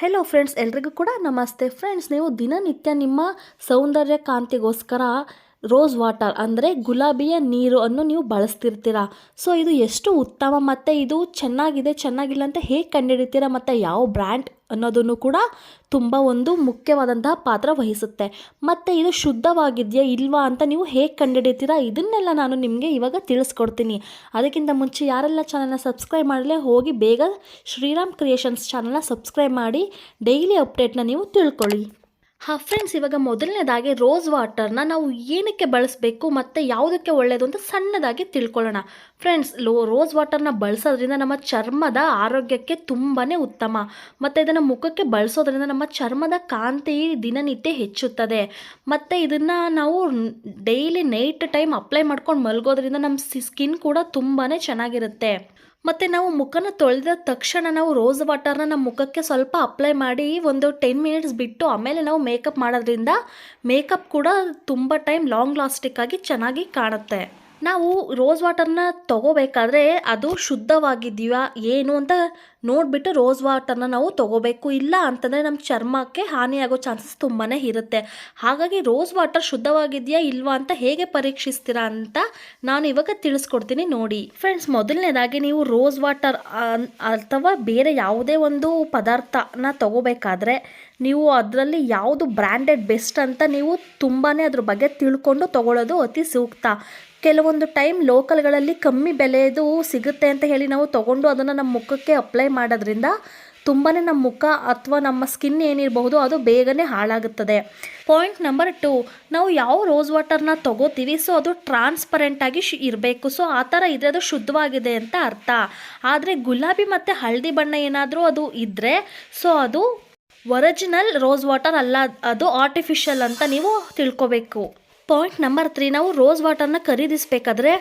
Hello friends, ಎಲ್ರಿಗೂ ಕೂಡ ನಮಸ್ತೆ. ಫ್ರೆಂಡ್ಸ್, ನೀವು ದಿನನಿತ್ಯ ನಿಮ್ಮ ಸೌಂದರ್ಯ ಕಾಂತಿಗೋಸ್ಕರ ರೋಸ್ ವಾಟರ್ ಅಂದರೆ ಗುಲಾಬಿಯ ನೀರು ಅನ್ನು ನೀವು ಬಳಸ್ತಿರ್ತೀರ. ಸೊ ಇದು ಎಷ್ಟು ಉತ್ತಮ ಮತ್ತು ಇದು ಚೆನ್ನಾಗಿಲ್ಲ ಅಂತ ಹೇಗೆ ಕಂಡುಹಿಡಿತೀರಾ ಮತ್ತು ಯಾವ ಬ್ರ್ಯಾಂಡ್ ಅನ್ನೋದನ್ನು ಕೂಡ ತುಂಬ ಒಂದು ಮುಖ್ಯವಾದಂತಹ ಪಾತ್ರ ವಹಿಸುತ್ತೆ. ಮತ್ತು ಇದು ಶುದ್ಧವಾಗಿದೆಯಾ ಇಲ್ವಾ ಅಂತ ನೀವು ಹೇಗೆ ಕಂಡುಹಿಡಿತೀರಾ, ಇದನ್ನೆಲ್ಲ ನಾನು ನಿಮಗೆ ಇವಾಗ ತಿಳಿಸ್ಕೊಡ್ತೀನಿ. ಅದಕ್ಕಿಂತ ಮುಂಚೆ ಯಾರೆಲ್ಲ ಚಾನಲ್ನ ಸಬ್ಸ್ಕ್ರೈಬ್ ಮಾಡಲೇ ಹೋಗಿ ಬೇಗ ಶ್ರೀರಾಮ್ ಕ್ರಿಯೇಷನ್ಸ್ ಚಾನಲ್ನ ಸಬ್ಸ್ಕ್ರೈಬ್ ಮಾಡಿ ಡೈಲಿ ಅಪ್ಡೇಟ್ನ ನೀವು ತಿಳ್ಕೊಳ್ಳಿ. ಫ್ರೆಂಡ್ಸ್, ಇವಾಗ ಮೊದಲನೇದಾಗಿ ರೋಸ್ ವಾಟರ್ನ ನಾವು ಏನಕ್ಕೆ ಬಳಸಬೇಕು ಮತ್ತು ಯಾವುದಕ್ಕೆ ಒಳ್ಳೆಯದು ಅಂತ ಸಣ್ಣದಾಗಿ ತಿಳ್ಕೊಳ್ಳೋಣ. ಫ್ರೆಂಡ್ಸ್, ರೋಸ್ ವಾಟರ್ನ ಬಳಸೋದ್ರಿಂದ ನಮ್ಮ ಚರ್ಮದ ಆರೋಗ್ಯಕ್ಕೆ ತುಂಬಾ ಉತ್ತಮ ಮತ್ತು ಇದನ್ನು ಮುಖಕ್ಕೆ ಬಳಸೋದ್ರಿಂದ ನಮ್ಮ ಚರ್ಮದ ಕಾಂತಿ ದಿನನಿತ್ಯ ಹೆಚ್ಚುತ್ತದೆ. ಮತ್ತು ಇದನ್ನು ನಾವು ಡೈಲಿ ನೈಟ್ ಟೈಮ್ ಅಪ್ಲೈ ಮಾಡ್ಕೊಂಡು ಮಲಗೋದ್ರಿಂದ ನಮ್ಮ ಸ್ಕಿನ್ ಕೂಡ ತುಂಬಾ ಚೆನ್ನಾಗಿರುತ್ತೆ. ಮತ್ತು ನಾವು ಮುಖನ ತೊಳೆದ ತಕ್ಷಣ ನಾವು ರೋಸ್ ವಾಟರ್ನ ನಮ್ಮ ಮುಖಕ್ಕೆ ಸ್ವಲ್ಪ ಅಪ್ಲೈ ಮಾಡಿ ಒಂದು 10 ಮಿನಿಟ್ಸ್ ಬಿಟ್ಟು ಆಮೇಲೆ ನಾವು ಮೇಕಪ್ ಮಾಡೋದ್ರಿಂದ ಮೇಕಪ್ ಕೂಡ ತುಂಬ ಟೈಮ್ ಲಾಂಗ್ ಲಾಸ್ಟಿಕ್ ಆಗಿ ಚೆನ್ನಾಗಿ ಕಾಣುತ್ತೆ. ನಾವು ರೋಸ್ ವಾಟರ್ನ ತೊಗೋಬೇಕಾದ್ರೆ ಅದು ಶುದ್ಧವಾಗಿದೆಯಾ ಏನು ಅಂತ ನೋಡಿಬಿಟ್ಟು ರೋಸ್ ವಾಟರ್ನ ನಾವು ತೊಗೋಬೇಕು. ಇಲ್ಲ ಅಂತಂದರೆ ನಮ್ಮ ಚರ್ಮಕ್ಕೆ ಹಾನಿಯಾಗೋ ಚಾನ್ಸಸ್ ತುಂಬಾ ಇರುತ್ತೆ. ಹಾಗಾಗಿ ರೋಸ್ ವಾಟರ್ ಶುದ್ಧವಾಗಿದೆಯಾ ಇಲ್ವಾ ಅಂತ ಹೇಗೆ ಪರೀಕ್ಷಿಸ್ತೀರಾ ಅಂತ ನಾನು ಇವಾಗ ತಿಳಿಸ್ಕೊಡ್ತೀನಿ ನೋಡಿ. ಫ್ರೆಂಡ್ಸ್, ಮೊದಲನೇದಾಗಿ ನೀವು ರೋಸ್ ವಾಟರ್ ಅಥವಾ ಬೇರೆ ಯಾವುದೇ ಒಂದು ಪದಾರ್ಥನ ತೊಗೋಬೇಕಾದ್ರೆ ನೀವು ಅದರಲ್ಲಿ ಯಾವುದು ಬ್ರ್ಯಾಂಡೆಡ್ ಬೆಸ್ಟ್ ಅಂತ ನೀವು ತುಂಬಾ ಅದ್ರ ಬಗ್ಗೆ ತಿಳ್ಕೊಂಡು ತೊಗೊಳ್ಳೋದು ಅತಿ ಸೂಕ್ತ. ಕೆಲವೊಂದು ಟೈಮ್ ಲೋಕಲ್ಗಳಲ್ಲಿ ಕಮ್ಮಿ ಬೆಲೆದು ಸಿಗುತ್ತೆ ಅಂತ ಹೇಳಿ ನಾವು ತೊಗೊಂಡು ಅದನ್ನು ನಮ್ಮ ಮುಖಕ್ಕೆ ಅಪ್ಲೈ ಮಾಡೋದ್ರಿಂದ ತುಂಬಾ ನಮ್ಮ ಮುಖ ಅಥವಾ ನಮ್ಮ ಸ್ಕಿನ್ ಏನಿರಬಹುದು ಅದು ಬೇಗನೆ ಹಾಳಾಗುತ್ತದೆ. ಪಾಯಿಂಟ್ ನಂಬರ್ 2, ನಾವು ಯಾವ ರೋಸ್ ವಾಟರ್ನ ತೊಗೋತೀವಿ ಸೊ ಅದು ಟ್ರಾನ್ಸ್ಪರೆಂಟಾಗಿ ಇರಬೇಕು. ಸೊ ಆ ಥರ ಇದ್ರೆ ಅದು ಶುದ್ಧವಾಗಿದೆ ಅಂತ ಅರ್ಥ. ಆದರೆ ಗುಲಾಬಿ ಮತ್ತು ಹಳದಿ ಬಣ್ಣ ಏನಾದರೂ ಅದು ಇದ್ದರೆ ಸೊ ಅದು ಒರಿಜಿನಲ್ ರೋಸ್ ವಾಟರ್ ಅಲ್ಲ, ಅದು ಆರ್ಟಿಫಿಷಿಯಲ್ ಅಂತ ನೀವು ತಿಳ್ಕೊಬೇಕು. ಪಾಯಿಂಟ್ ನಂಬರ್ 3, ನಾವು ರೋಸ್ ವಾಟರ್ನ ಖರೀದಿಸಬೇಕಾದ್ರೆ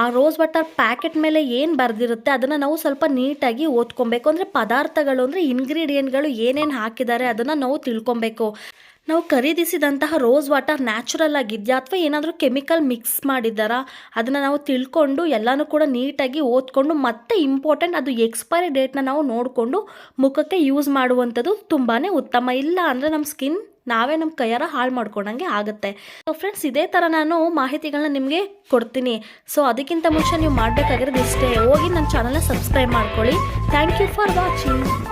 ಆ ರೋಸ್ ವಾಟರ್ ಪ್ಯಾಕೆಟ್ ಮೇಲೆ ಏನು ಬರೆದಿರುತ್ತೆ ಅದನ್ನು ನಾವು ಸ್ವಲ್ಪ ನೀಟಾಗಿ ಓದ್ಕೊಬೇಕು. ಅಂದರೆ ಪದಾರ್ಥಗಳು ಅಂದರೆ ಇಂಗ್ರೀಡಿಯೆಂಟ್ಗಳು ಏನೇನು ಹಾಕಿದ್ದಾರೆ ಅದನ್ನು ನಾವು ತಿಳ್ಕೊಬೇಕು. ನಾವು ಖರೀದಿಸಿದಂತಹ ರೋಸ್ ವಾಟರ್ ನ್ಯಾಚುರಲ್ ಆಗಿದೆಯಾ ಅಥವಾ ಏನಾದರೂ ಕೆಮಿಕಲ್ ಮಿಕ್ಸ್ ಮಾಡಿದ್ದಾರಾ ಅದನ್ನು ನಾವು ತಿಳ್ಕೊಂಡು ಎಲ್ಲನೂ ಕೂಡ ನೀಟಾಗಿ ಓದ್ಕೊಂಡು ಮತ್ತೆ ಇಂಪಾರ್ಟೆಂಟ್ ಅದು ಎಕ್ಸ್ಪೈರಿ ಡೇಟ್ನ ನಾವು ನೋಡಿಕೊಂಡು ಮುಖಕ್ಕೆ ಯೂಸ್ ಮಾಡುವಂಥದ್ದು ತುಂಬಾ ಉತ್ತಮ. ಇಲ್ಲ ಅಂದರೆ ನಮ್ಮ ಸ್ಕಿನ್ ನಾವೇ ನಮ್ಮ ಕೈಯಾರ ಹಾಳು ಮಾಡ್ಕೊಂಡಂಗೆ ಆಗುತ್ತೆ. ಸೊ ಫ್ರೆಂಡ್ಸ್, ಇದೇ ಥರ ನಾನು ಮಾಹಿತಿಗಳನ್ನ ನಿಮಗೆ ಕೊಡ್ತೀನಿ. ಸೊ ಅದಕ್ಕಿಂತ ಮುಂಚೆ ನೀವು ಮಾಡಬೇಕಾಗಿರೋದು ಇಷ್ಟೇ, ಹೋಗಿ ನನ್ನ ಚಾನಲ್ನ ಸಬ್ಸ್ಕ್ರೈಬ್ ಮಾಡ್ಕೊಳ್ಳಿ. Thank you for watching.